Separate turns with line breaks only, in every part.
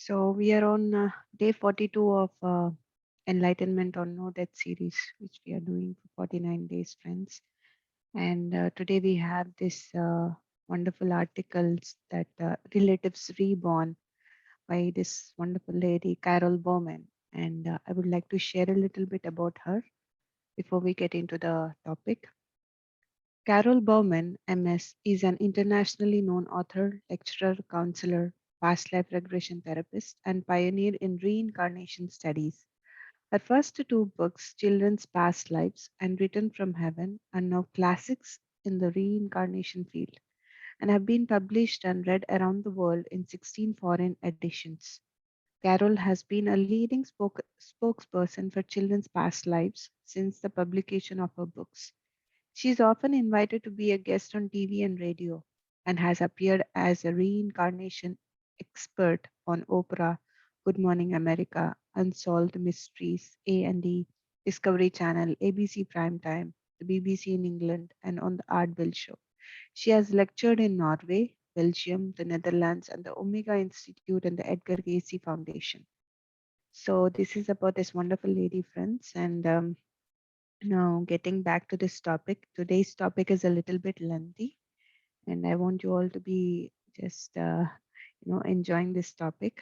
So we are on day 42 of Enlightenment on No Death series, which we are doing for 49 days, friends. And today we have this wonderful articles that Relatives Reborn by this wonderful lady, Carol Bowman. And I would like to share a little bit about her before we get into the topic. Carol Bowman, MS, is an internationally known author, lecturer, counselor, past life regression therapist, and pioneer in reincarnation studies. Her first two books, Children's Past Lives and Written from Heaven, are now classics in the reincarnation field and have been published and read around the world in 16 foreign editions. Carol has been a leading spokesperson for children's past lives since the publication of her books. She is often invited to be a guest on TV and radio and has appeared as a reincarnation expert on Oprah, Good Morning America, Unsolved Mysteries, A&E, Discovery Channel, ABC Primetime, the BBC in England, and on the Art Bell Show. She has lectured in Norway, Belgium, the Netherlands, and the Omega Institute and the Edgar Cayce Foundation. So this is about this wonderful lady, friends, and now, getting back to this topic, today's topic is a little bit lengthy, and I want you all to be just, enjoying this topic.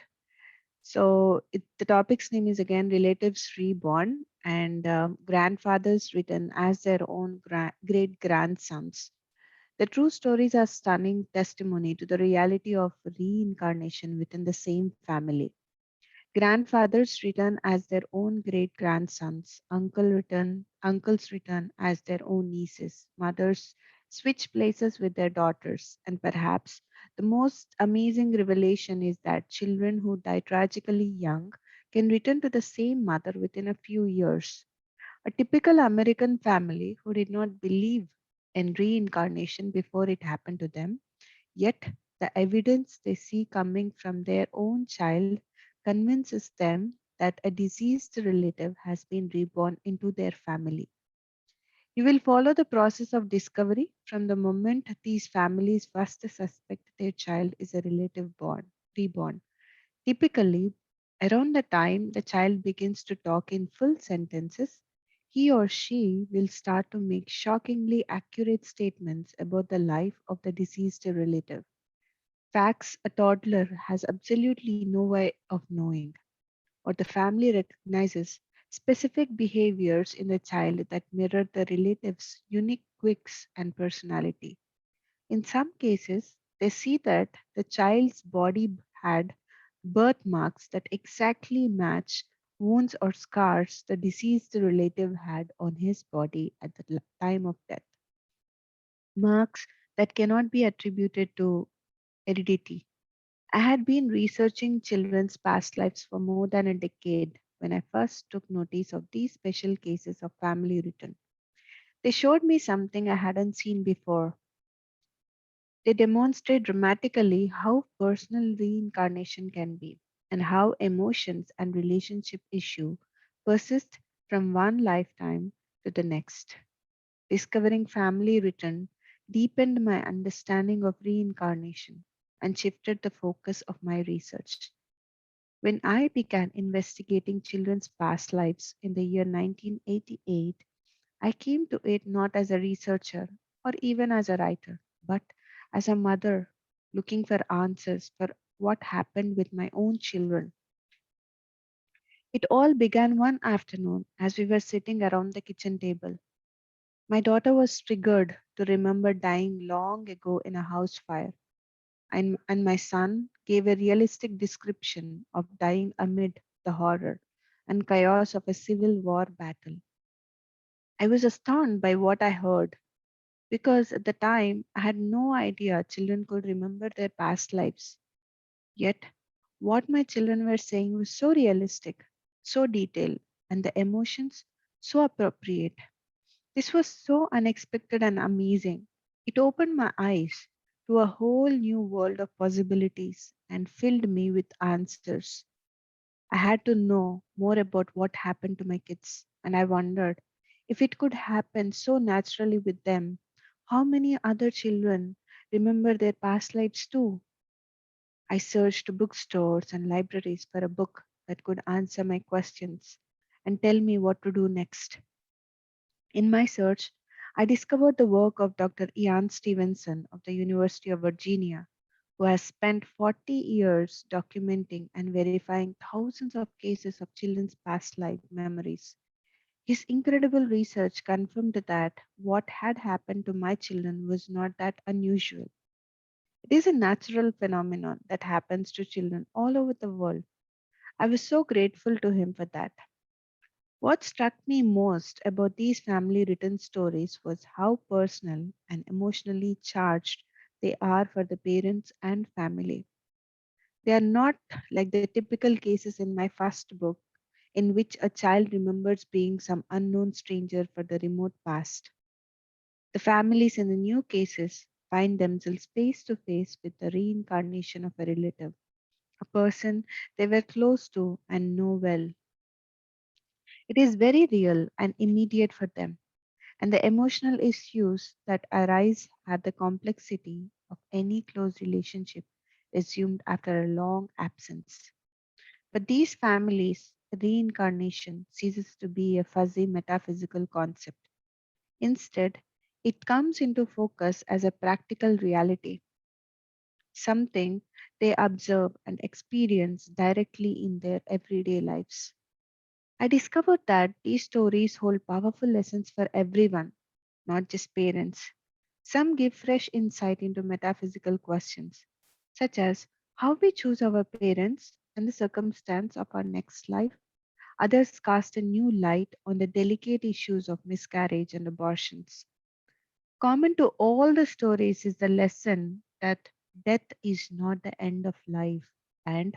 So, the topic's name is again Relatives Reborn and Grandfathers Written as Their Own Great Grandsons. The true stories are stunning testimony to the reality of reincarnation within the same family. Grandfathers return as their own great grandsons, uncles return as their own nieces, mothers switch places with their daughters, and perhaps the most amazing revelation is that children who die tragically young can return to the same mother within a few years. A typical American family who did not believe in reincarnation before it happened to them, yet the evidence they see coming from their own child convinces them that a deceased relative has been reborn into their family. You will follow the process of discovery from the moment these families first suspect their child is a relative reborn. Typically, around the time the child begins to talk in full sentences, he or she will start to make shockingly accurate statements about the life of the deceased relative. Facts a toddler has absolutely no way of knowing, or the family recognizes specific behaviors in the child that mirror the relative's unique quirks and personality. In some cases, they see that the child's body had birthmarks that exactly match wounds or scars the deceased relative had on his body at the time of death. Marks that cannot be attributed to heredity. I had been researching children's past lives for more than a decade when I first took notice of these special cases of family return. They showed me something I hadn't seen before. They demonstrate dramatically how personal reincarnation can be and how emotions and relationship issue persist from one lifetime to the next. Discovering family return deepened my understanding of reincarnation and shifted the focus of my research. When I began investigating children's past lives in the year 1988, I came to it not as a researcher or even as a writer, but as a mother looking for answers for what happened with my own children. It all began one afternoon as we were sitting around the kitchen table. My daughter was triggered to remember dying long ago in a house fire, and my son gave a realistic description of dying amid the horror and chaos of a civil war battle. I was astounded by what I heard because at the time I had no idea children could remember their past lives. Yet, what my children were saying was so realistic, so detailed, and the emotions so appropriate. This was so unexpected and amazing. It opened my eyes to a whole new world of possibilities and filled me with answers. I had to know more about what happened to my kids, and I wondered if it could happen so naturally with them, how many other children remember their past lives too? I searched bookstores and libraries for a book that could answer my questions and tell me what to do next. In my search, I discovered the work of Dr. Ian Stevenson of the University of Virginia, who has spent 40 years documenting and verifying thousands of cases of children's past life memories. His incredible research confirmed that what had happened to my children was not that unusual. It is a natural phenomenon that happens to children all over the world. I was so grateful to him for that. What struck me most about these family written stories was how personal and emotionally charged they are for the parents and family. They are not like the typical cases in my first book, in which a child remembers being some unknown stranger for the remote past. The families in the new cases find themselves face to face with the reincarnation of a relative, a person they were close to and know well. It is very real and immediate for them, and the emotional issues that arise have the complexity of any close relationship assumed after a long absence. For these families, reincarnation ceases to be a fuzzy metaphysical concept. Instead, it comes into focus as a practical reality, something they observe and experience directly in their everyday lives. I discovered that these stories hold powerful lessons for everyone, not just parents. Some give fresh insight into metaphysical questions, such as how we choose our parents and the circumstance of our next life. Others cast a new light on the delicate issues of miscarriage and abortions. Common to all the stories is the lesson that death is not the end of life and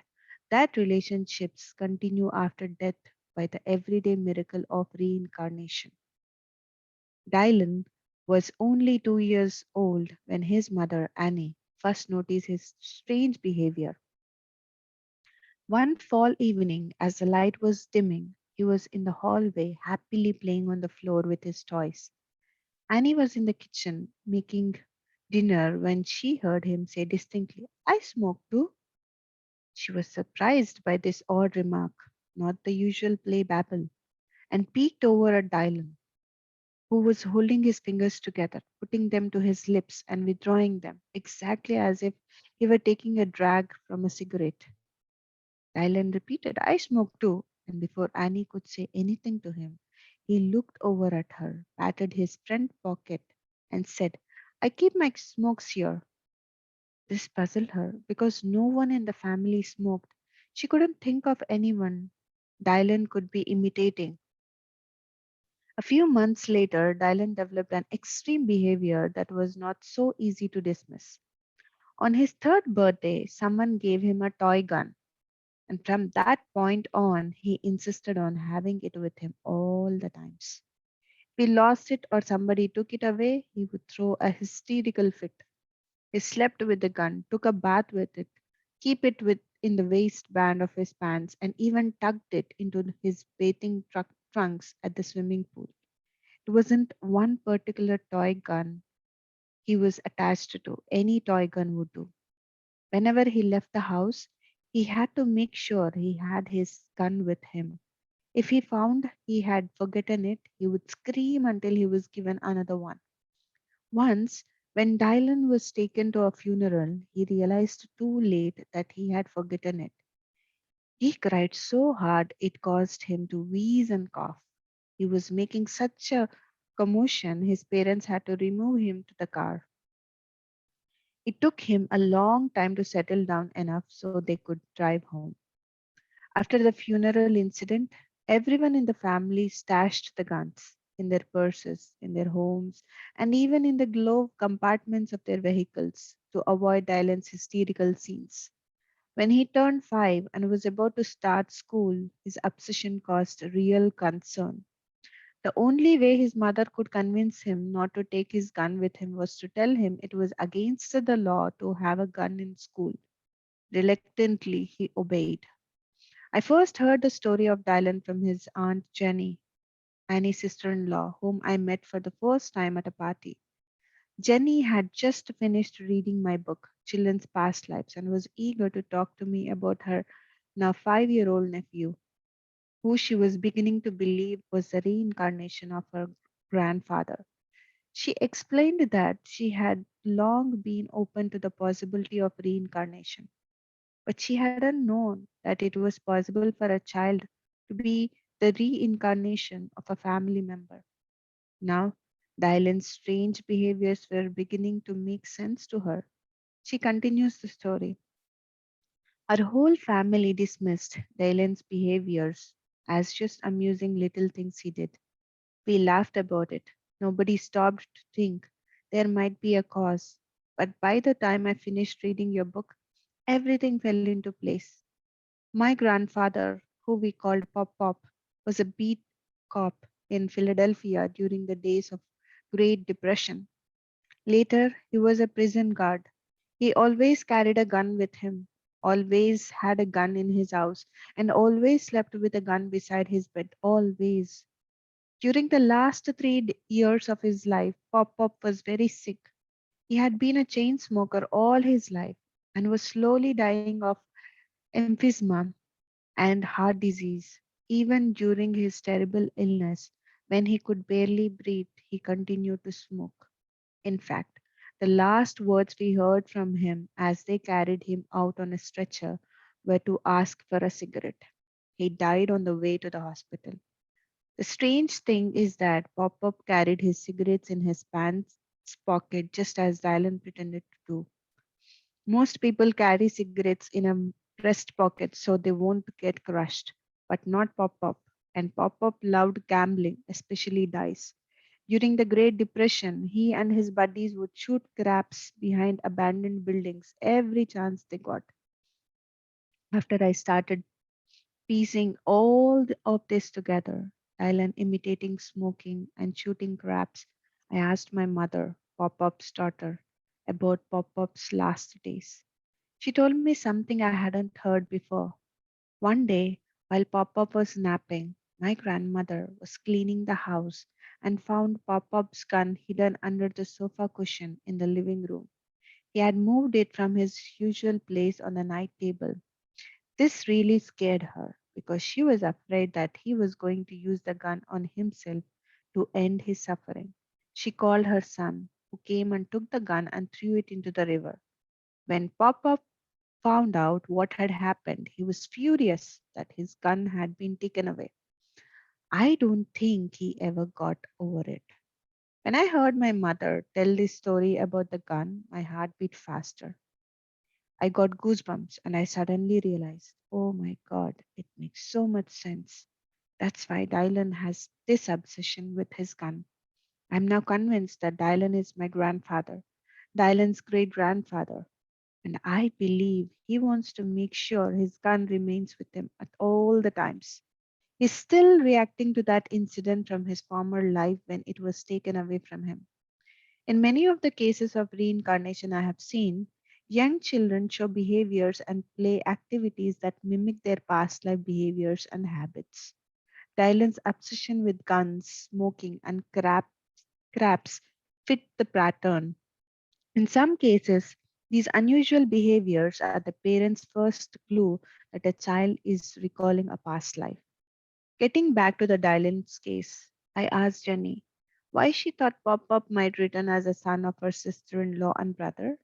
that relationships continue after death by the everyday miracle of reincarnation. Dylan was only 2 years old when his mother, Annie, first noticed his strange behavior. One fall evening, as the light was dimming, he was in the hallway happily playing on the floor with his toys. Annie was in the kitchen making dinner when she heard him say distinctly, I smoke too. She was surprised by this odd remark, not the usual play babble, and peeked over at Dylan, who was holding his fingers together, putting them to his lips and withdrawing them, exactly as if he were taking a drag from a cigarette. Dylan repeated, I smoke too, and before Annie could say anything to him, he looked over at her, patted his front pocket, and said, I keep my smokes here. This puzzled her because no one in the family smoked. She couldn't think of anyone Dylan could be imitating. A few months later, Dylan developed an extreme behavior that was not so easy to dismiss. On his third birthday, someone gave him a toy gun, and from that point on, he insisted on having it with him all the times. If he lost it or somebody took it away, he would throw a hysterical fit. He slept with the gun, took a bath with it, keep it with in the waistband of his pants, and even tucked it into his bathing trunks at the swimming pool. It wasn't one particular toy gun he was attached to. Any toy gun would do. Whenever he left the house, he had to make sure he had his gun with him. If he found he had forgotten it, he would scream until he was given another one. Once, when Dylan was taken to a funeral, he realized too late that he had forgotten it. He cried so hard it caused him to wheeze and cough. He was making such a commotion, his parents had to remove him to the car. It took him a long time to settle down enough so they could drive home. After the funeral incident, everyone in the family stashed the guns in their purses, in their homes, and even in the glove compartments of their vehicles to avoid Dylan's hysterical scenes. When he turned 5 and was about to start school, his obsession caused real concern. The only way his mother could convince him not to take his gun with him was to tell him it was against the law to have a gun in school. Reluctantly, he obeyed. I first heard the story of Dylan from his aunt Jenny, Annie's sister in law, whom I met for the first time at a party. Jenny had just finished reading my book, Children's Past Lives, and was eager to talk to me about her now 5-year-old nephew, who she was beginning to believe was the reincarnation of her grandfather. She explained that she had long been open to the possibility of reincarnation, but she hadn't known that it was possible for a child to be the reincarnation of a family member. Now, Dylan's strange behaviors were beginning to make sense to her. She continues the story. Our whole family dismissed Dylan's behaviors as just amusing little things he did. We laughed about it. Nobody stopped to think there might be a cause. But by the time I finished reading your book, everything fell into place. My grandfather, who we called Pop Pop, was a beat cop in Philadelphia during the days of Great Depression. Later, he was a prison guard. He always carried a gun with him, always had a gun in his house, and always slept with a gun beside his bed. Always. During the last 3 years of his life, Pop Pop was very sick. He had been a chain smoker all his life and was slowly dying of emphysema and heart disease. Even during his terrible illness, when he could barely breathe, he continued to smoke. In fact, the last words we heard from him as they carried him out on a stretcher were to ask for a cigarette. He died on the way to the hospital. The strange thing is that Pop Up carried his cigarettes in his pants pocket just as Dylan pretended to do. Most people carry cigarettes in a breast pocket so they won't get crushed, but not Pop Up. And Pop Up loved gambling, especially dice. During the Great Depression, he and his buddies would shoot craps behind abandoned buildings every chance they got. After I started piecing of this together, Dylan imitating smoking and shooting craps, I asked my mother, Pop Up's daughter, about Pop Up's last days. She told me something I hadn't heard before. One day, while Pop Up was napping, my grandmother was cleaning the house and found Pop Up's gun hidden under the sofa cushion in the living room. He had moved it from his usual place on the night table. This really scared her because she was afraid that he was going to use the gun on himself to end his suffering. She called her son, who came and took the gun and threw it into the river. When Pop Up found out what had happened, he was furious that his gun had been taken away. I don't think he ever got over it. When I heard my mother tell this story about the gun, my heart beat faster. I got goosebumps and I suddenly realized, oh my God, it makes so much sense. That's why Dylan has this obsession with his gun. I'm now convinced that Dylan is my grandfather, Dylan's great grandfather, and I believe he wants to make sure his gun remains with him at all the times. He's still reacting to that incident from his former life when it was taken away from him. In many of the cases of reincarnation I have seen, young children show behaviors and play activities that mimic their past life behaviors and habits. Dylan's obsession with guns, smoking, and craps fit the pattern. In some cases, these unusual behaviors are the parents' first clue that a child is recalling a past life. Getting back to the Dylan's case, I asked Jenny why she thought Pop Up might return as a son of her sister in law and brother.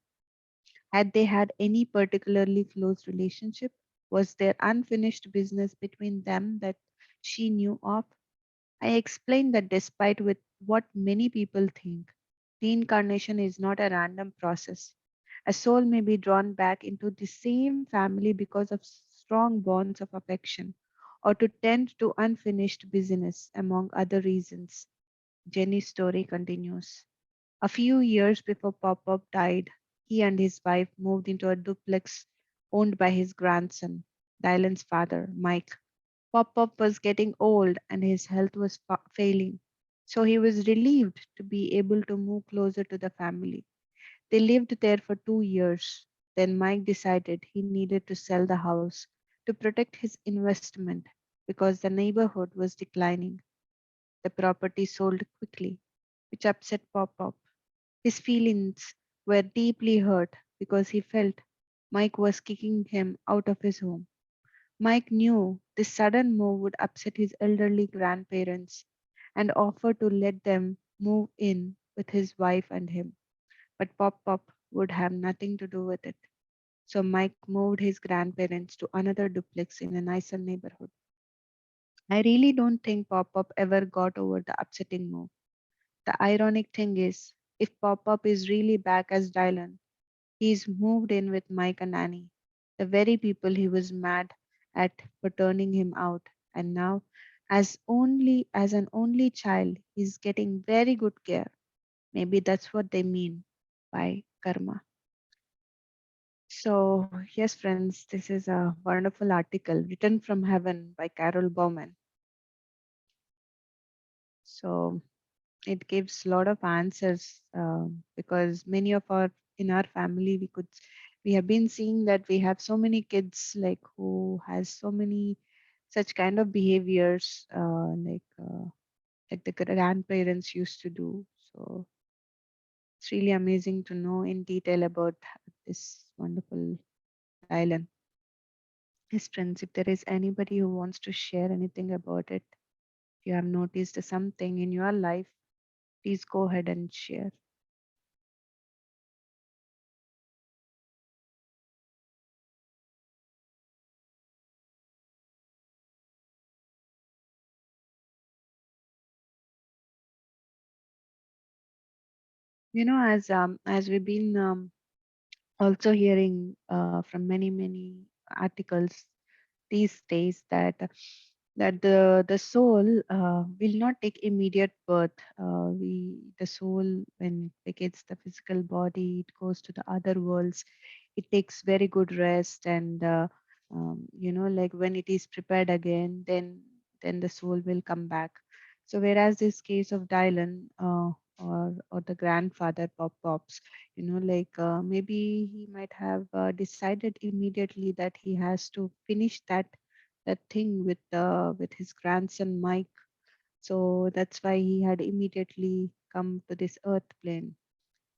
Had they had any particularly close relationship? Was there unfinished business between them that she knew of? I explained that despite with what many people think, reincarnation is not a random process. A soul may be drawn back into the same family because of strong bonds of affection or to tend to unfinished business, among other reasons. Jenny's story continues. A few years before Pop Up died, he and his wife moved into a duplex owned by his grandson, Dylan's father, Mike. Pop Up was getting old and his health was failing, so he was relieved to be able to move closer to the family. They lived there for 2 years. Then Mike decided he needed to sell the house to protect his investment because the neighborhood was declining. The property sold quickly, which upset Pop Up. His feelings were deeply hurt because he felt Mike was kicking him out of his home. Mike knew this sudden move would upset his elderly grandparents and offered to let them move in with his wife and him. But Pop Pop would have nothing to do with it. So Mike moved his grandparents to another duplex in a nicer neighborhood. I really don't think Pop Pop ever got over the upsetting move. The ironic thing is, if Pop Pop is really back as Dylan, he's moved in with Mike and Annie, the very people he was mad at for turning him out. And now, as an only child, he's getting very good care. Maybe that's what they mean by karma. So, yes, friends, this is a wonderful article written from heaven by Carol Bowman. So, it gives a lot of answers because many of our in our family we have been seeing that we have so many kids like who has so many such kind of behaviors like the grandparents used to do. So it's really amazing to know in detail about this wonderful Dylan. Yes, friends, if there is anybody who wants to share anything about it, if you have noticed something in your life, please go ahead and share. You know, as we've been also hearing from many articles these days that the soul will not take immediate birth. We the soul when it vacates the physical body, it goes to the other worlds. It takes very good rest, and like when it is prepared again, then the soul will come back. So whereas this case of Dylan or the grandfather Pops, maybe he might have decided immediately that he has to finish that thing with his grandson Mike. So that's why he had immediately come to this earth plane.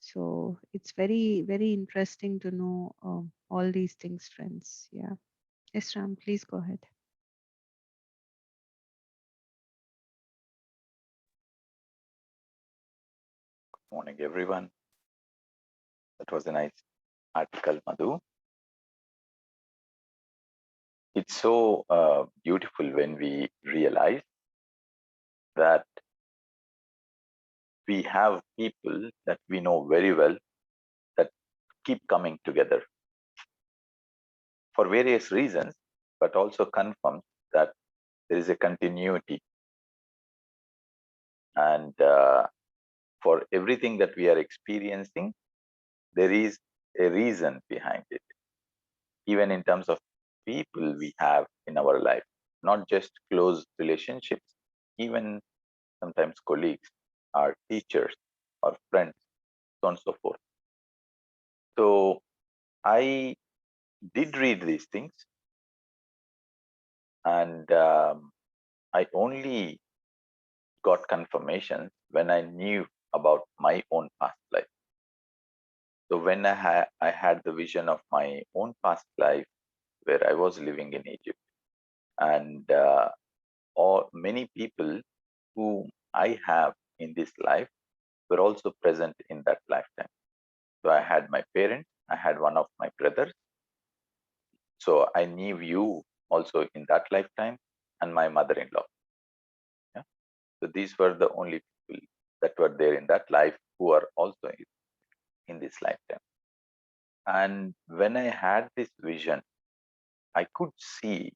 So it's very interesting to know all these things, friends. Yeah. Yes, Ram, please go ahead.
Morning, everyone. That was a nice article, Madhu. It's so beautiful when we realize that we have people that we know very well that keep coming together for various reasons, but also confirms that there is a continuity. And for everything that we are experiencing, there is a reason behind it, even in terms of people we have in our life, not just close relationships, even sometimes colleagues, our teachers, our friends, so on and so forth. So I did read these things, and I only got confirmation when I knew about my own past life. So when I had the vision of my own past life, where I was living in Egypt, and all many people whom I have in this life were also present in that lifetime. So I had my parents, I had one of my brothers. So I knew you also in that lifetime, and my mother-in-law. Yeah? So these were the only people that were there in that life who are also in this lifetime. And when I had this vision, I could see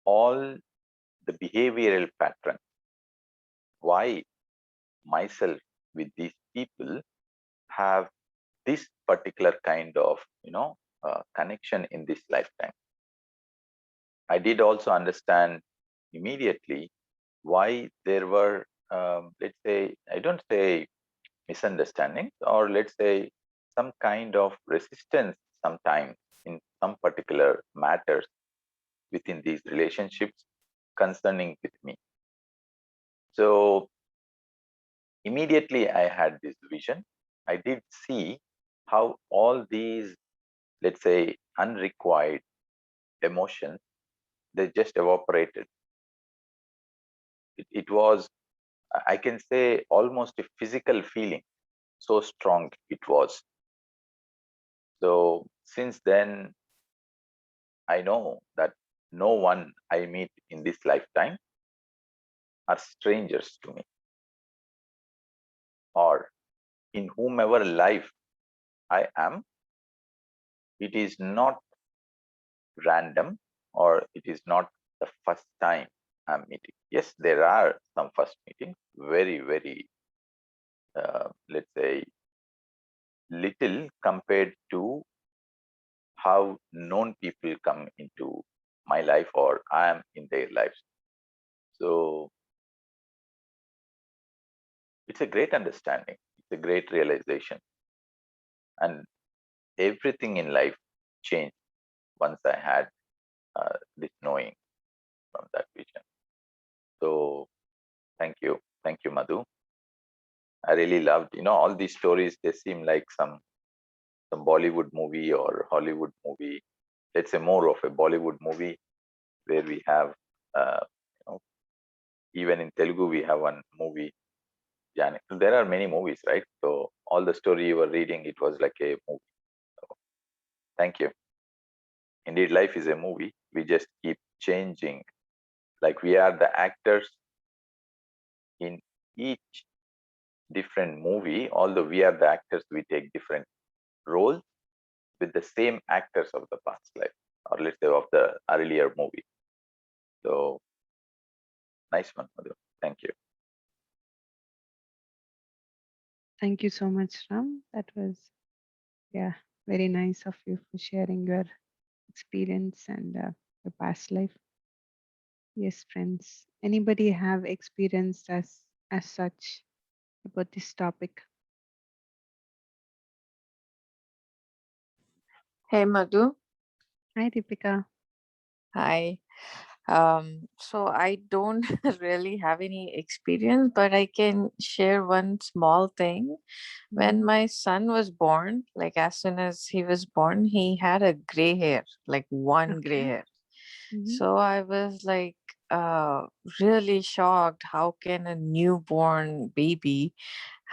all the behavioral patterns, why myself with these people have this particular kind of connection in this lifetime. I did also understand immediately why there were, let's say, I don't say misunderstandings, or let's say some kind of resistance sometimes in some particular matters within these relationships concerning with me. So immediately I had this vision, I did see how all these, let's say, unrequired emotions, they just evaporated. It was, I can say, almost a physical feeling. So strong it was. So since then, I know that no one I meet in this lifetime are strangers to me, or in whomever life I am, it is not random, or it is not the first time I'm meeting. Yes, there are some first meetings, very, very, let's say, little compared to how known people come into my life or I am in their lives. So it's a great understanding, it's a great realization, and everything in life changed once I had this knowing from that vision. So thank you, Madhu. I really loved, all these stories. They seem like some Bollywood movie or Hollywood movie. Let's say more of a Bollywood movie where we have, uh, you know, even in Telugu we have one movie. Jani. There are many movies, right? So all the story you were reading, it was like a movie. So, thank you. Indeed, life is a movie. We just keep changing. Like we are the actors in each different movie, although we are the actors, we take different roles with the same actors of the past life, or let's say of the earlier movie. So nice one, Madhu. Thank you.
Thank you so much, Ram. That was, yeah, very nice of you for sharing your experience and your past life. Yes, friends. Anybody have experienced as such about this topic?
Hey Madhu.
Hi, Deepika.
Hi. So I don't really have any experience, but I can share one small thing.
Mm-hmm.
When my son was born, like as soon as he was born, he had a gray hair, like one gray
Okay.
hair.
Mm-hmm.
So I was like really shocked. How can a newborn baby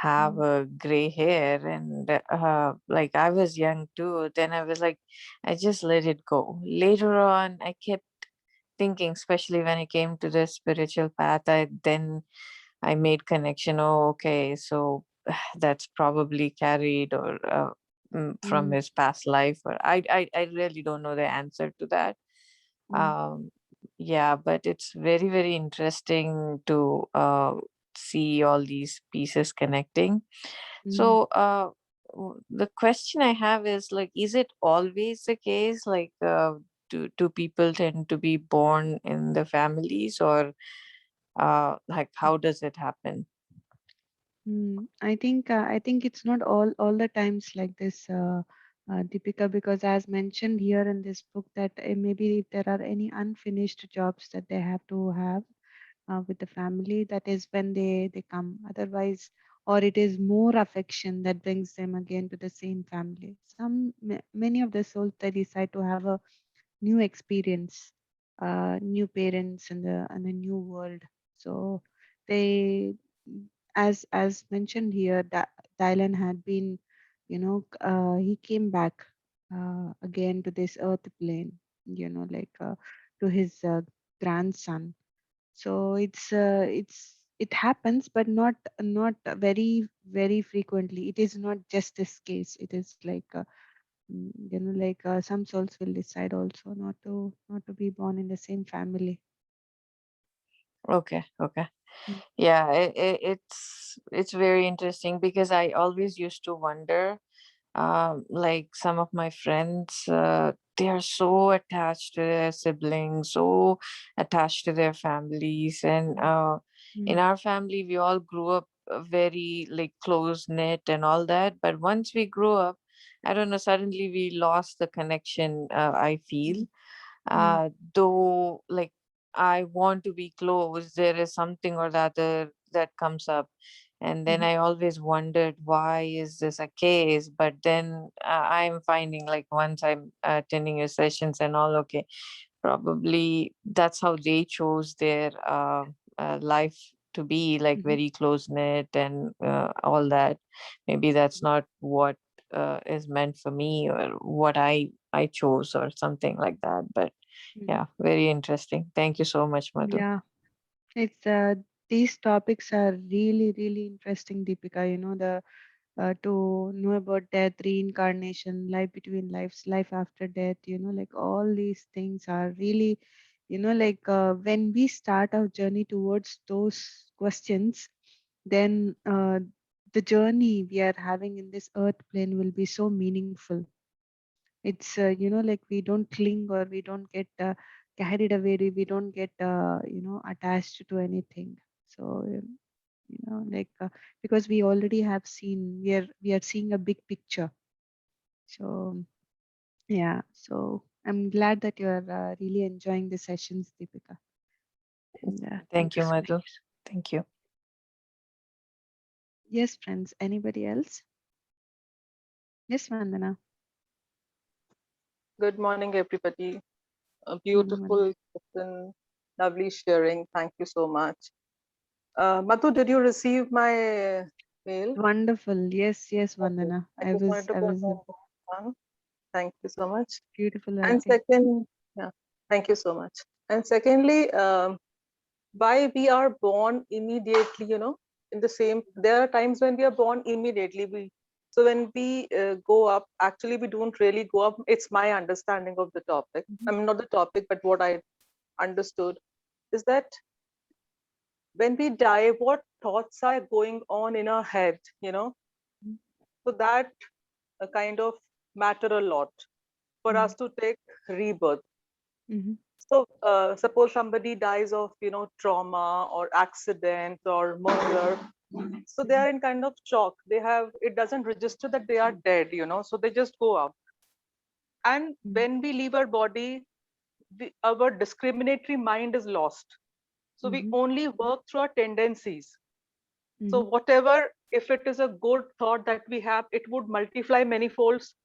have
Mm-hmm.
a gray hair? And like I was young too. Then I was like, I just let it go. Later on, I kept thinking, especially when I came to the spiritual path, I made connection. Oh, okay, so that's probably carried or from
Mm-hmm.
his past life. Or I really don't know the answer to that. um yeah, but it's very, very interesting to see all these pieces connecting.
Mm-hmm.
So the question I have is, like, is it always the case, like do people tend to be born in the families, or like how does it happen?
I think it's not all the times like this, Deepika, because as mentioned here in this book that maybe if there are any unfinished jobs that they have to have with the family, that is when they come. Otherwise, or it is more affection that brings them again to the same family. Many of the souls, they decide to have a new experience, new parents in a new world. So they, as mentioned here, that Dylan had been, he came back again to this earth plane, like to his grandson. So it happens, but not very very frequently. It is not just this case. It is like like some souls will decide also not to be born in the same family.
Okay, okay.
Mm.
Yeah, it's very interesting because I always used to wonder, like some of my friends, they are so attached to their siblings, so attached to their families. And in
Mm.
our family we all grew up very like close knit and all that, but once we grew up, I don't know, suddenly we lost the connection, I feel.
Mm. Mm.
Though like I want to be close, there is something or the other that comes up. And then I always wondered, why is this a case? But then I'm finding, like, once I'm attending your sessions and all, okay, probably that's how they chose their life to be, like,
Mhm.
very close knit and all that. Maybe that's not what is meant for me, or what I chose, or something like that. But
Mhm.
yeah, very interesting. Thank you so much, Madhu.
Yeah, it's these topics are really, really interesting, Deepika. You know, the to know about death, reincarnation, life between lives, life after death, you know, like all these things are really, you know, like when we start our journey towards those questions, then the journey we are having in this earth plane will be so meaningful. It's, you know, like we don't cling or we don't get carried away, we don't get, you know, attached to anything. So, you know, like because we already have seen, we are seeing a big picture. So yeah, so I'm glad that you are really enjoying the sessions, Deepika, and thank
Thank
you
you,
so much.
Madhu. Thank you.
Yes, friends, anybody else? Yes, Vandana.
Good morning, everybody. A
Morning, Vandana.
beautiful session, lovely sharing. Thank you so much. Madhu, did you receive my mail?
Wonderful. Yes, yes,
Okay.
Vandana.
I
I
just
was
wanted to
I was
confirm that one. Thank you so much.
beautiful
And
writing.
second, yeah, thank you so much. And secondly, why we are born immediately, in the same, there are times when we are born immediately. So when we go up, actually, we don't really go up. It's my understanding of the topic. I
Mhm.
mean, not the topic, but what I understood is that when we die, what thoughts are going on in our head.
Mhm.
So that kind of matter a lot for us to take rebirth.
Mhm.
So suppose somebody dies of trauma or accident or murder, so they
Mhm.
are in kind of shock. They have, it doesn't register that they are dead. So they just go up. And
Mhm.
when we leave our body, our discriminatory mind is lost. So we
Mhm.
only work through our tendencies. So
Mhm.
whatever, if it is a good thought that we have, it would multiply many folds.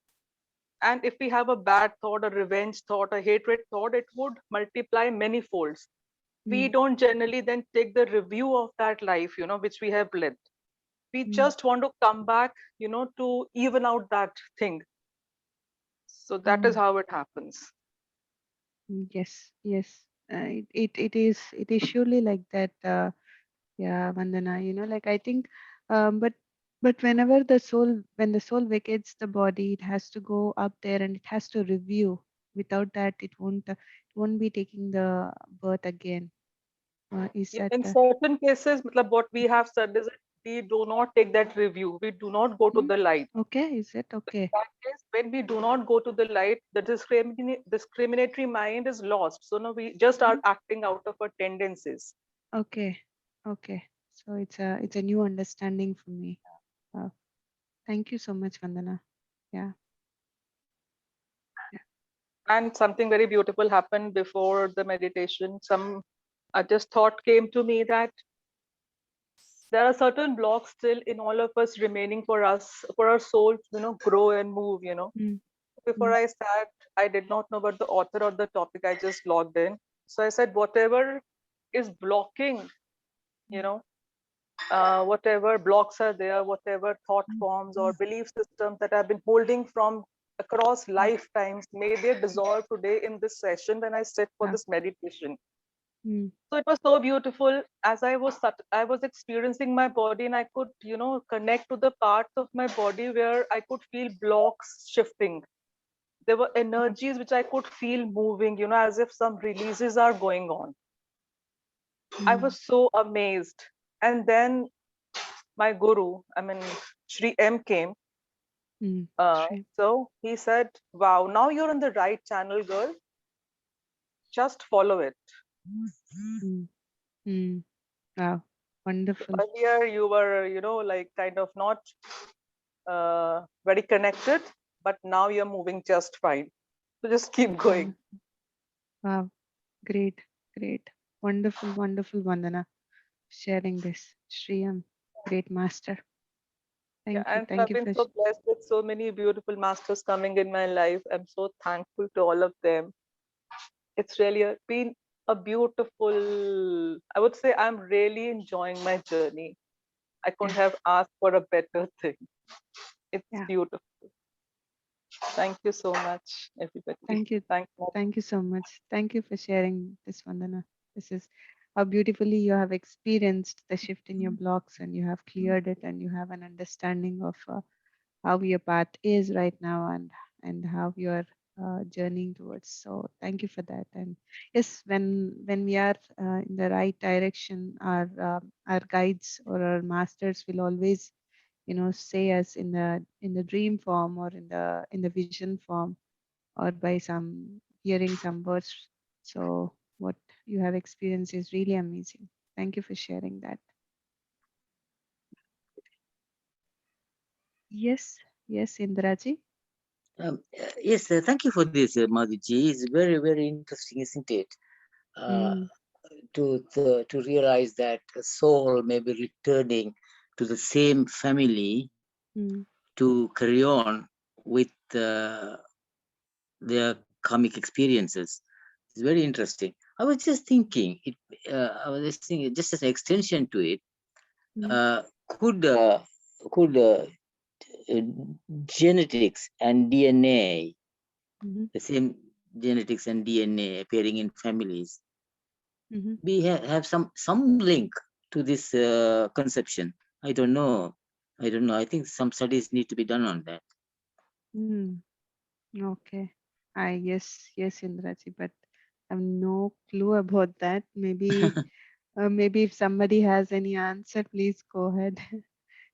And if we have a bad thought, a revenge thought, a hatred thought, it would multiply many folds. We
Mhm.
don't generally then take the review of that life, which we have lived. We
Mhm.
just want to come back, to even out that thing. So that is
Oh,
how it happens.
yes, yes. It is surely like that. Yeah, Vandana. You know, like I think, but whenever when the soul vacates the body, it has to go up there and it has to review. Without that, it won't be taking the birth again. Is that
In certain cases, matlab, what we have said is that we do not take that review. We do not go to
hmm?
the light.
Okay? Is it
So in
okay?
that case, when we do not go to the light, the discriminatory mind is lost. So now we just are
Mhm.
acting out of our tendencies.
Okay, okay. So it's a new understanding for me. Thank you so much, Vandana. Yeah, yeah.
And something very beautiful happened before the meditation. Just thought came to me that there are certain blocks still in all of us remaining for us, for our soul to, grow and move.
Mm,
Before
mm,
I sat, I did not know about the author or the topic. I just logged in. So I said, whatever is blocking, you
mm,
know, whatever blocks are there, whatever thought
mm,
forms or belief systems that have been holding from across
mm.
lifetimes, may they dissolve today in this session when I sit for
Wow.
this meditation.
Mm,
So it was so beautiful. As I was experiencing my body, and I could, connect to the parts of my body where I could feel blocks shifting. There were
wow.
energies which I could feel moving, as if some releases are going on. I
Mm,
was so amazed. And then my guru, I mean, Shri M came.
mm.
Uh,
Shri.
so he said, wow, now you're on the right channel, girl. Just follow it.
Mm, mm. Wow. Wonderful.
Earlier, you were, like kind of not very connected, but now you're moving just fine. So just keep going.
Wow. Wow. Great. Great. Wonderful. Wonderful, Vandana. Sharing this. Shriyam. great master.
Yeah,
Thank you.
and
Thank
I've
you
been
for
so blessed with so many beautiful masters coming in my life. I'm so thankful to all of them. It's really been a beautiful, I would say I'm really enjoying my journey. I couldn't
yeah,
have asked for a better thing. It's
yeah.
beautiful. Thank you so much, everybody.
Thank you.
Thank you.
Thank you so much. Thank you for sharing this, Vandana. This is how beautifully you have experienced the shift in your blocks and you have cleared it and you have an understanding of how your path is right now and how you are journeying towards. So thank you for that. And yes, when we are in the right direction, our guides or our masters will always, say us in the dream form or in the vision form or by some hearing some words. So what you have experienced is really amazing. Thank you for sharing that. Yes, yes, Indraji.
Yes, thank you for this, Madhuji. It's very, very interesting, isn't it? Uh,
Mm,
to realize that a soul may be returning to the same family
mm,
to carry on with their karmic experiences. It's very interesting. I was just thinking, I was just thinking, just as an extension to it,
mm,
uh, could uh, genetics and DNA,
mhm,
the same genetics and DNA appearing in families,
mhm.
we have some link to this conception. I don't know. I don't know. I think some studies need to be done on that.
Mm, okay. Yes, Indraji, but I have no clue about that. Maybe if somebody has any answer, please go ahead.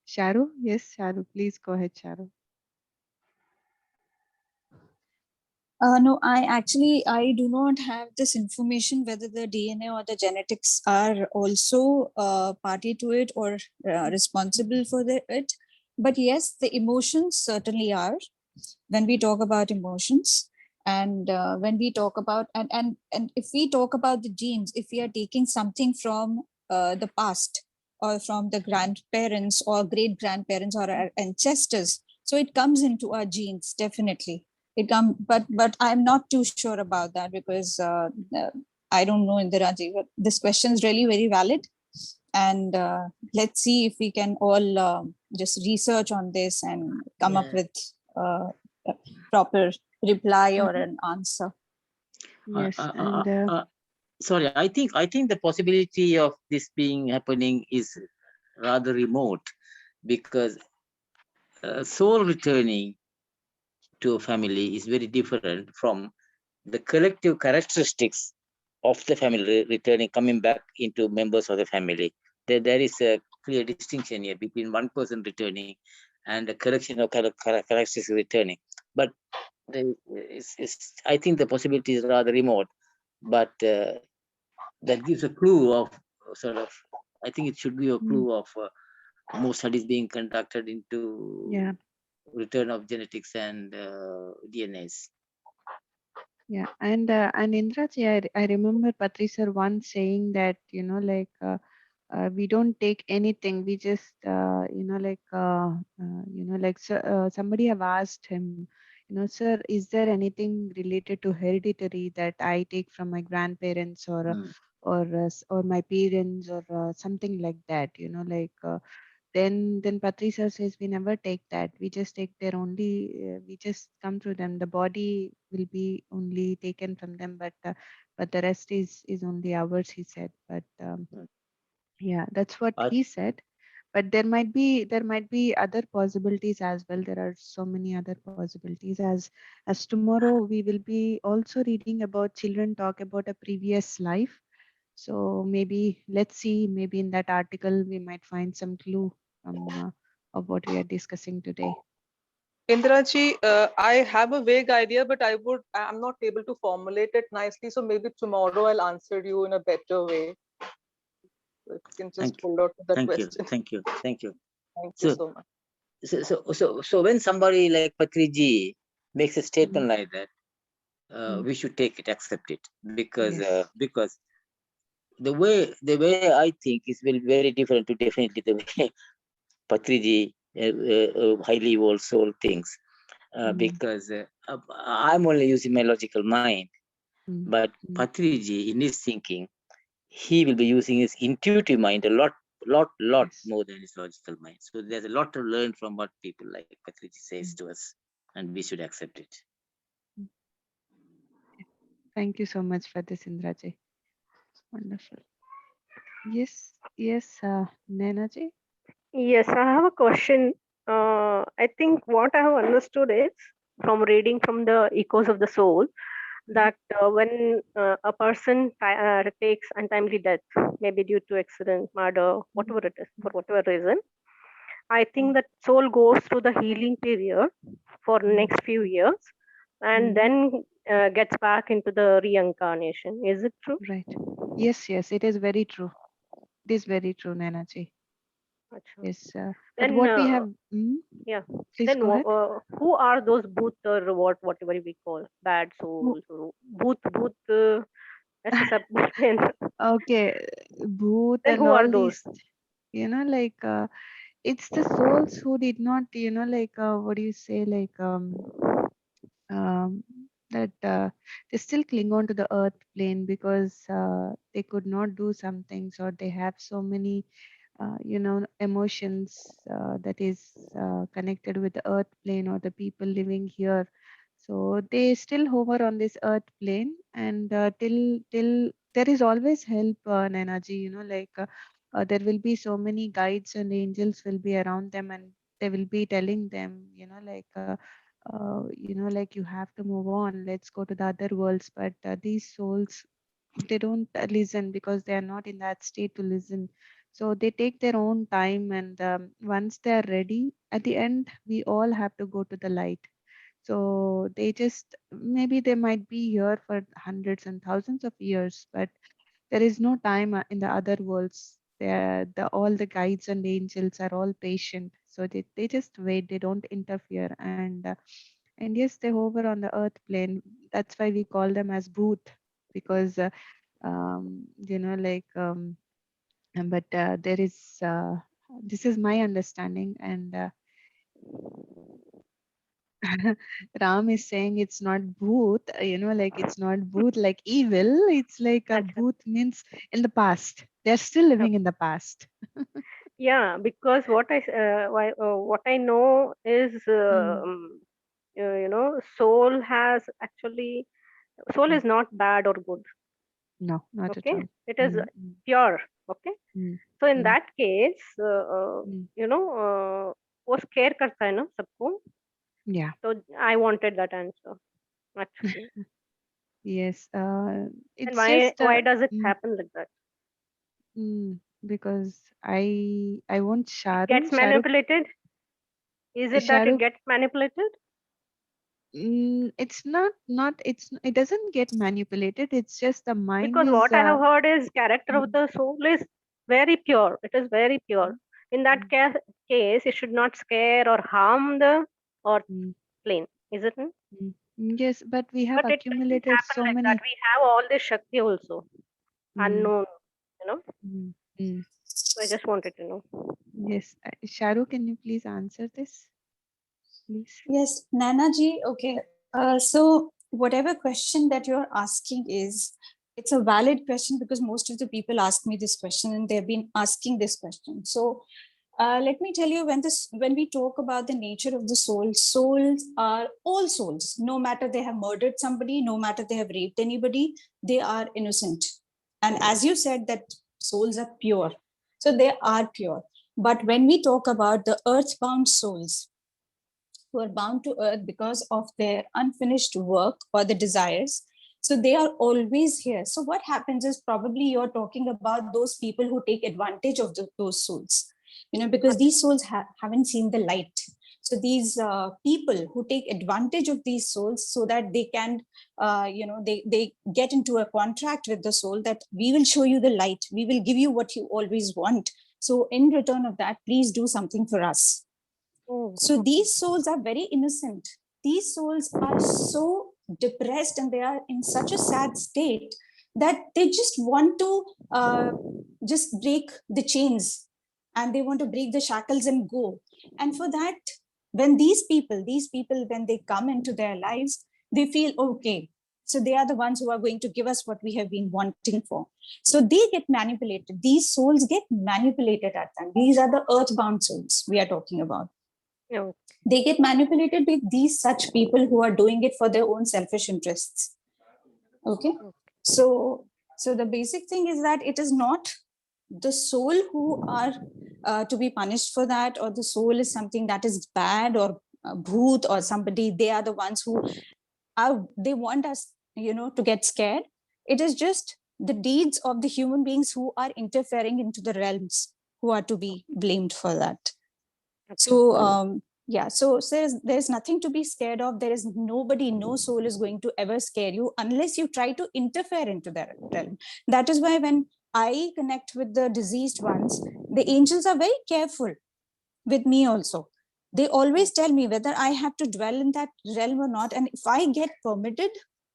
Sharu, yes, Sharu, please go ahead, Sharu.
No, I do not have this information whether the DNA or the genetics are also party to it or responsible for it. But yes, the emotions certainly are when we talk about emotions. And when we talk about, and if we talk about the genes, if we are taking something from the past or from the grandparents or great grandparents or our ancestors, so it comes into our genes, definitely it come, but I'm not too sure about that because I don't know, Indiraji, but this question is really very valid. And let's see if we can all just research on this and come up
Yeah.
with a proper reply or
Mhm.
an answer.
Yes, and
Sorry, I think the possibility of this being happening is rather remote, because soul returning to a family is very different from the collective characteristics of the family returning, coming back into members of the family. There is a clear distinction here between one person returning and a collection of characteristics returning. But I think the possibility is rather remote, but that gives a clue of sort of, I think it should be a
mm,
clue of more studies being conducted into
yeah,
return of genetics and DNAs.
yeah, and Indraji, I remember Patri sir once saying that we don't take anything. We just somebody have asked him, sir, is there anything related to hereditary that I take from my grandparents
Mm.
or my parents or something like that? Then Patricia says we never take that. We just take their only. We just come through them. The body will be only taken from them, but the rest is only ours. He said. But
Mm.
yeah, that's what
I,
he said. But there might be other possibilities as well. There are so many other possibilities. As tomorrow we will be also reading about children talk about a previous life. So maybe let's see, maybe in that article we might find some clue of what we are discussing today.
Indraji, I have a vague idea, but I'm not able to formulate it nicely. So maybe tomorrow I'll answer you in a better way. So if you can just
thank you,
hold out to that
thank you,
question.
thank you, thank you.
Thank you
So,
so much.
so when somebody like Patriji makes a statement
Mhm.
like that,
Mm.
we should take it, accept it,
Yes.
because the way I think is very different to definitely the way Patriji, highly evolved soul things, because I'm only using my logical mind. But Patriji, in his thinking, he will be using his intuitive mind a lot
Yes.
more than his logical mind. So there's a lot to learn from what people like Patriji says to us, and we should accept it.
Thank you so much for this, Indraji. Wonderful. Yes, yes, Nainaji.
Yes, I have a question. I think what I have understood is from reading from the Echoes of the Soul that when a person takes untimely death, maybe due to accident, murder, whatever it is, for whatever reason, I think that soul goes through the healing period for next few years and then gets back into the reincarnation. Is it true?
Right. Yes, yes, it is very true. It is very true, Nainaji.
Acha.
Yes, but
Then,
what we have,
yeah.
please
Then
go ahead.
who are those bhoot or whatever we call bad souls or bhoot ऐसे सब बोलते हैं ना.
Okay, Bhoot
Then
and
who are
all
those?
these, like it's the souls who did not, like what do you say, like that they still cling on to the earth plane because they could not do some things, or they have so many emotions that is connected with the earth plane or the people living here. So they still hover on this earth plane, and till there is always help, Nainaji, like there will be so many guides and angels will be around them, and they will be telling them, like you have to move on, let's go to the other worlds. But these souls, they don't listen because they are not in that state to listen. So they take their own time, and once they are ready, at the end we all have to go to the light. So they just, maybe they might be here for hundreds and thousands of years, but there is no time in the other worlds. All the guides and angels are all patient, so they just wait, they don't interfere. And yes, they hover on the earth plane. That's why we call them as Bhoot, because like but there is this is my understanding. And Ram is saying it's not Bhoot, like it's not Bhoot like evil. It's like a
Acha.
Bhoot means in the past. They're still living in the past.
Yeah, because what I know is soul has actually soul is not bad or good.
No, not at
Okay,
all.
it is
Mm,
pure. Okay,
mm,
so in
mm,
that case,
mm.
वो scare करता है ना सबको.
Yeah.
So I wanted that answer actually.
Yes.
And
It's
why
just
why does it
mm,
happen like that?
because I want
It gets
Shahrukh.
manipulated. Is it that it
Shahrukh.
gets manipulated?
It's it doesn't get manipulated. It's just the mind
Because
is
what I have heard is character of
mm,
the soul is very pure. It is very pure. In that
mm,
case, it should not scare or harm the or
mm,
plane, is it?
yes, but we have
But it doesn't
accumulated
happen
so
like that.
many.
We have all this Shakti also,
Mm,
unknown, you know.
mm, mm.
So I just wanted to know.
Yes, Shahrukh, can you please answer this, please?
Yes, Nana ji. Okay. So whatever question that you're asking it's a valid question because most of the people ask me this question and they've been asking this question. So let me tell you, when we talk about the nature of the soul, souls are all souls, no matter they have murdered somebody, no matter they have raped anybody, they are innocent. And as you said that souls are pure, so they are pure. But when we talk about the earthbound souls, who are bound to earth because of their unfinished work or the desires, so they are always here. So what happens is probably you're talking about those people who take advantage of those souls, because these souls haven't seen the light. So these people who take advantage of these souls so that they can they get into a contract with the soul that we will show you the light, we will give you what you always want, so in return of that please do something for us.
Oh,
So these souls are very innocent. These souls are so depressed and they are in such a sad state that they just want to just break the chains. and they want to break the shackles and go. And for that, when these people, when they come into their lives, they feel okay. So they are the ones who are going to give us what we have been wanting for. So they get manipulated. These souls get manipulated at them. These are the earthbound souls we are talking about.
No.
They get manipulated with these such people who are doing it for their own selfish interests. Okay. So the basic thing is that it is not the soul who are to be punished for that, or the soul is something that is bad, or bhoot or somebody. They are the ones who are, they want us, to get scared. It is just the deeds of the human beings who are interfering into the realms who are to be blamed for that. So yeah, so there's nothing to be scared of. There is nobody, no soul is going to ever scare you unless you try to interfere into their realm. That is why when I connect with the deceased ones, the angels are very careful with me also. They always tell me whether I have to dwell in that realm or not. And if I get permitted,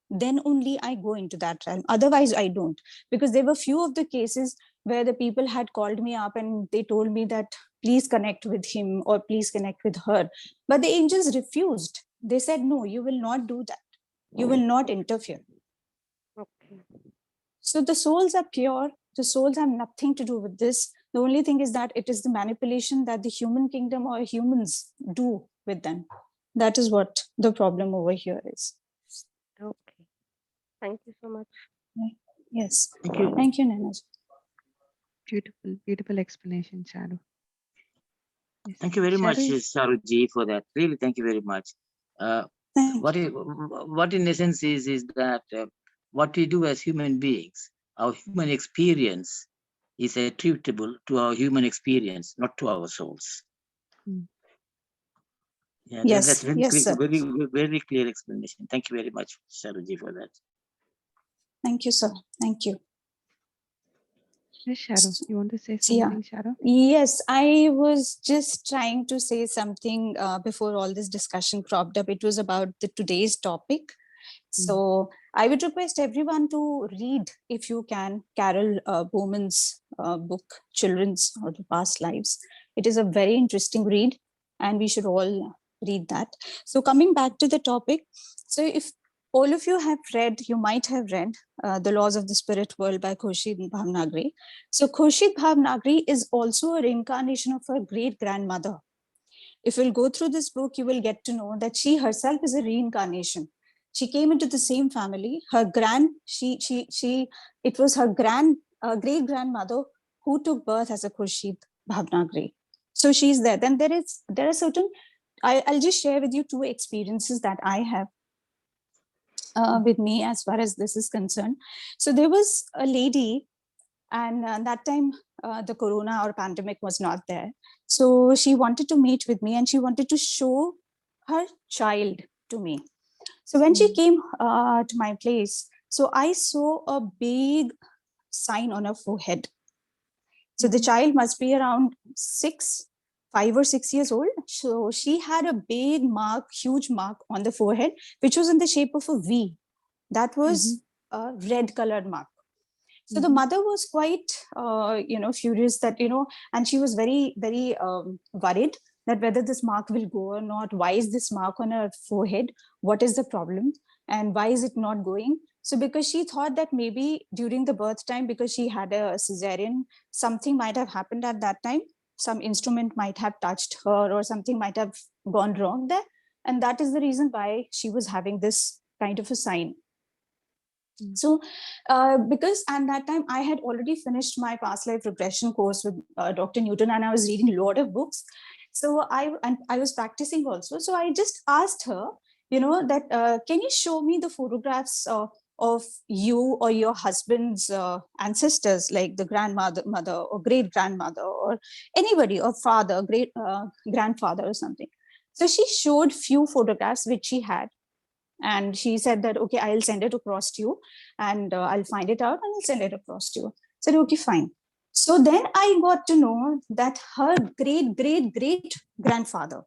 then only I go into that realm. Otherwise, I don't. Because there were few of the cases where the people had called me up and they told me that, please connect with him or please connect with her. But the angels refused. They said, no, you will not do that. You will not interfere.
Okay.
So the souls are pure. The souls have nothing to do with this. The only thing is that it is the manipulation that the human kingdom or humans do with them. That is what the problem over here is.
Okay. Thank you so much.
Yes.
Thank you.
Thank you, Nana.
Beautiful, beautiful explanation, Charu. Yes.
Thank you very much,
Charu is-
Saruji, for that. Really, thank you very much. What in essence is that what we do as human beings, our human experience is attributable to our human experience, not to our souls. Yeah,
Yes,
that's very,
yes, sir.
very, very clear explanation. Thank you very much, Saruji, for that.
Thank you, sir. Thank you.
Yes, Charu, you want to say
Yeah.
something, Charu?
Yes, I was just trying to say something before all this discussion cropped up. It was about the today's topic. So I would request everyone to read, if you can, Carol Bowman's book, Children's or the Past Lives. It is a very interesting read, and we should all read that. So coming back to the topic, so if all of you have read, you might have read The Laws of the Spirit World by Khurshid Bhavnagri. So Khurshid Bhavnagri is also a reincarnation of her great-grandmother. If you'll go through this book, you will get to know that she herself is a reincarnation. She came into the same family. It was her great-grandmother who took birth as a Khurshid Bhavnagri. So she's there. Then there are certain, I'll just share with you two experiences that I have with me as far as this is concerned. So there was a lady, and that time the corona or pandemic was not there. So she wanted to meet with me and she wanted to show her child to me. So when she came to my place, so I saw a big sign on her forehead. So the child must be around 5 or 6 years old. So she had a big mark, huge mark on the forehead, which was in the shape of a V. That was a red colored mark. So the mother was quite, furious that, and she was very, very worried that whether this mark will go or not. Why is this mark on her forehead? What is the problem? And why is it not going? So because she thought that maybe during the birth time, because she had a cesarean, something might have happened at that time. Some instrument might have touched her or something might have gone wrong there. And that is the reason why she was having this kind of a sign. So because at that time I had already finished my past life regression course with Dr. Newton, and I was reading a lot of books. So I was practicing also. So I just asked her, that can you show me the photographs of you or your husband's ancestors, like the mother or great grandmother or anybody, or father, great grandfather or something. So she showed few photographs which she had. And she said that, okay, I'll send it across to you, and I'll find it out and I'll send it across to you. I said, okay, fine. So then I got to know that her great grandfather,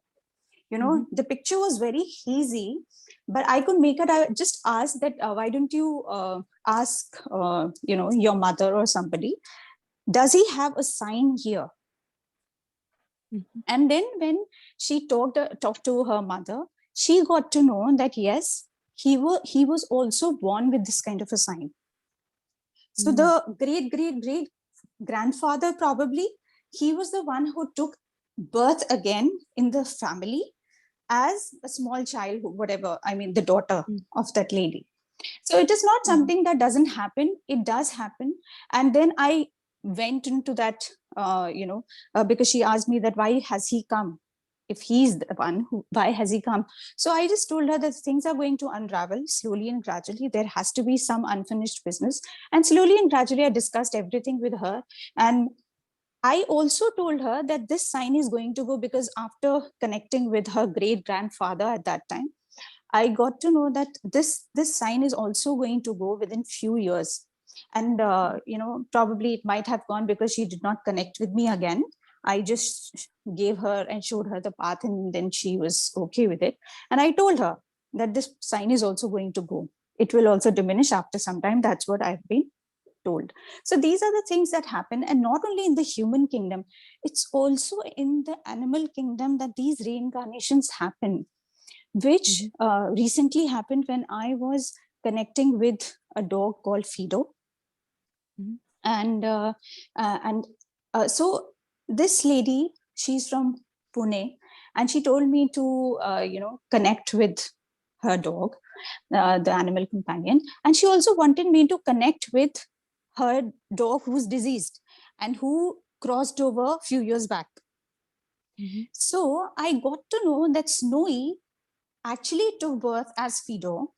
the picture was very hazy, but I could make it. I just asked that, why don't you ask, your mother or somebody, does he have a sign here?
Mhm.
And then when she talked to her mother, she got to know that yes, he was also born with this kind of a sign. So the great grandfather, probably he was the one who took birth again in the family as a small child, whatever, I mean the daughter of that lady. So it is not something that doesn't happen, it does happen. And then I went into that, because she asked me that why has he come, if he's the one who, why has he come? So I just told her that things are going to unravel slowly and gradually. There has to be some unfinished business, and slowly and gradually I discussed everything with her. And I also told her that this sign is going to go, because after connecting with her great grandfather at that time, I got to know that this sign is also going to go within few years. And probably it might have gone because she did not connect with me again. I just gave her and showed her the path, and then she was okay with it. And I told her that this sign is also going to go. It will also diminish after some time. That's what I've been told. So these are the things that happen, and not only in the human kingdom, it's also in the animal kingdom that these reincarnations happen, which recently happened when I was connecting with a dog called Fido. And so this lady, she's from Pune, and she told me to connect with her dog, the animal companion, and she also wanted me to connect with her dog who's diseased and who crossed over a few years back. So I got to know that Snowy actually took birth as Fido,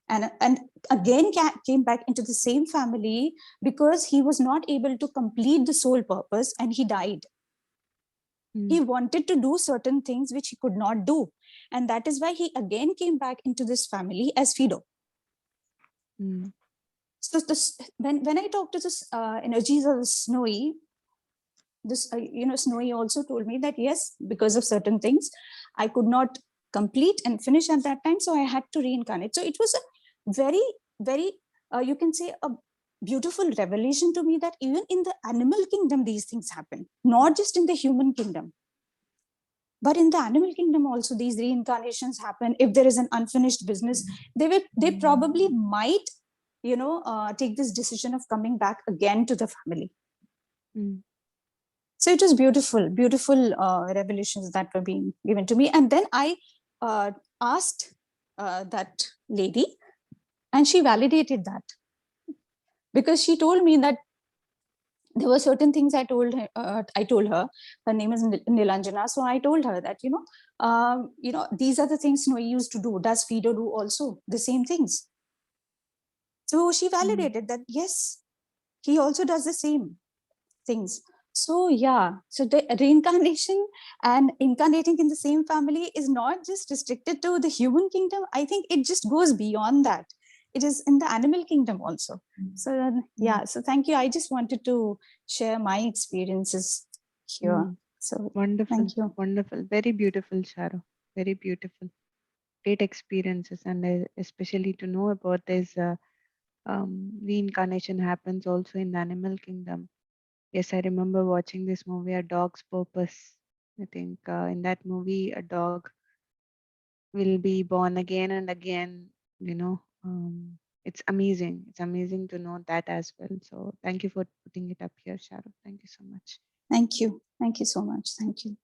and again came back into the same family because he was not able to complete the soul purpose and he died. He wanted to do certain things which he could not do, and that is why he again came back into this family as Fido. So this, when I talked to this energies of Snowy, this Snowy also told me that yes, because of certain things I could not complete and finish at that time, so I had to reincarnate. So it was a very, very you can say a beautiful revelation to me that even in the animal kingdom these things happen, not just in the human kingdom, but in the animal kingdom also these reincarnations happen. If there is an unfinished business, they probably might take this decision of coming back again to the family. So it was beautiful revelations that were being given to me. And then I asked that lady, and she validated that, because she told me that there were certain things I told her. Her name is Nilanjana. So I told her that these are the things Snowy used to do. Does Fido do also the same things? So she validated that yes, he also does the same things. So yeah, so the reincarnation and incarnating in the same family is not just restricted to the human kingdom. I think it just goes beyond that. It is in the animal kingdom also. So yeah, so thank you. I just wanted to share my experiences here. So
Wonderful.
thank you.
Wonderful. Very beautiful, Sharo. Very beautiful. Great experiences. And especially to know about this reincarnation happens also in the animal kingdom. Yes, I remember watching this movie, A Dog's Purpose. I think in that movie, a dog will be born again and again. It's amazing. It's amazing to know that as well. So thank you for putting it up here, Sharo. Thank you so much.
Thank you. Thank you so much. Thank you.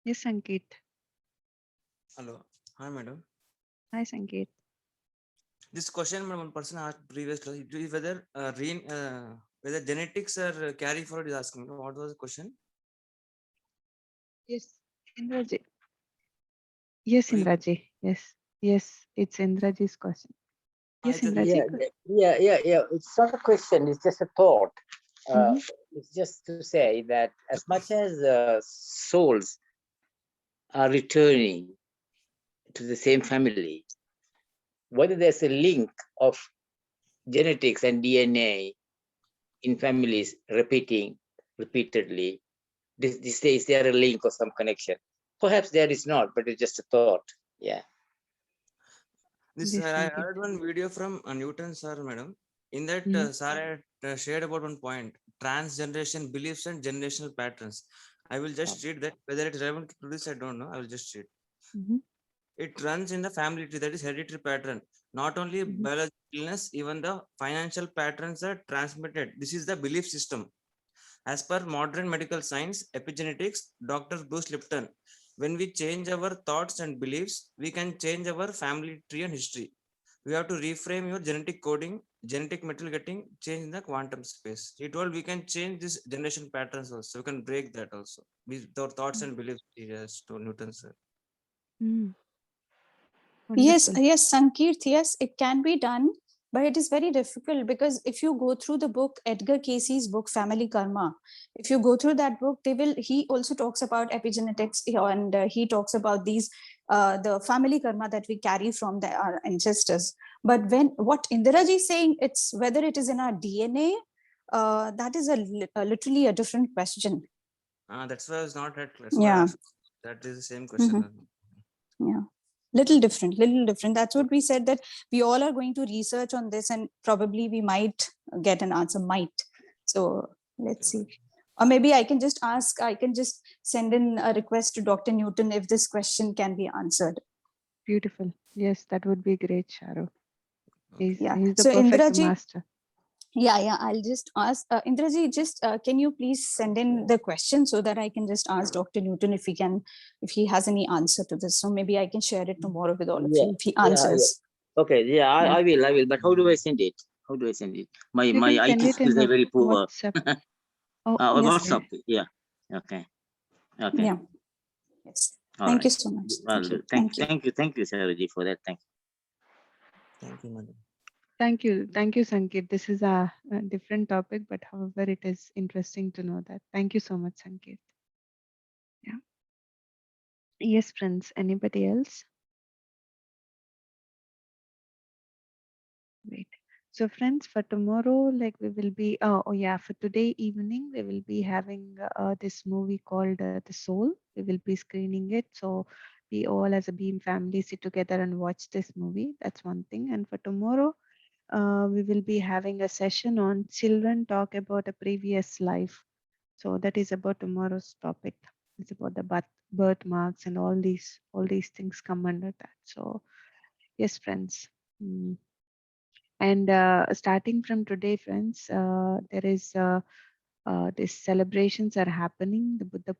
Yes, Sanket.
Hello. Hi, madam.
Hi, Sanket.
This question one person asked previously whether whether genetics are carry forward is asking. What was the question?
Yes, Indraji. Yes,
Could you-
Indraji. Yes, it's Indraji's question. Yes,
thought-
Indraji.
Yeah. It's not a question. It's just a thought.
Mhm.
It's just to say that as much as souls are returning to the same family, whether there's a link of genetics and DNA in families repeating repeatedly, is there a link or some connection? Perhaps there is not, but it's just a thought. Yeah.
This
Yes,
I
Sanket.
heard one video from Newton sir, madam. In that, sir had shared about one point: transgeneration beliefs and generational patterns. I will just read that. Whether it's relevant to this, I don't know. I will just read.
Mhm.
It runs in the family tree, that is hereditary pattern. Not only
Mhm.
biological illness, even the financial patterns are transmitted. This is the belief system. As per modern medical science, epigenetics, Dr. Bruce Lipton, when we change our thoughts and beliefs, we can change our family tree and history. We have to reframe your genetic coding, genetic material getting changed in the quantum space. He told we can change this generation patterns also. We can break that also with our thoughts and beliefs. Yes, to Newton sir.
Mm.
Yes,
Wonderful.
yes, Sankeet, yes, it can be done, but it is very difficult because if you go through the book, Edgar Casey's book, Family Karma, if you go through that book, he also talks about epigenetics, and he talks about the family karma that we carry from our ancestors. But what Indiraji is saying, it's whether it is in our DNA, that is literally a different question.
That's why I was not at class.
Yeah.
That is the same question.
Yeah. Little different. That's what we said, that we all are going to research on this and probably we might get an answer, So let's see. Or maybe I can just send in a request to Dr. Newton if this question can be answered.
Beautiful. Yes, that would be great, Charu. He's
Yeah.
the
So
perfect
Indraji,
master.
yeah, I'll just ask Indraji, can you please send in the question so that I can just ask Dr. Newton if he has any answer to this. So maybe I can share it tomorrow with all of you if he answers.
Okay, yeah, I will. But how do I send it? My
You can
IT
send it in
skills are
the
very poor.
WhatsApp. Oh,
WhatsApp.
okay.
Yeah. Okay.
Yeah. Yes.
All
Thank
right.
you so much. Thank you.
Thank you, Sarojit, for that. Thank you.
Thank you, madam.
Thank you, Sankeet. This is a different topic, but however, it is interesting to know that. Thank you so much, Sankeet. Yeah. Yes, friends. Anybody else? Wait. So, friends, for tomorrow, like we will be. Oh yeah, for today evening, we will be having this movie called The Soul. We will be screening it. So, we all as a Beam family sit together and watch this movie. That's one thing. And for tomorrow, we will be having a session on children talk about a previous life. So that is about tomorrow's topic. It's about the birthmarks and all these things come under that. So yes, friends. And starting from today, friends, there is these celebrations are happening. The Buddha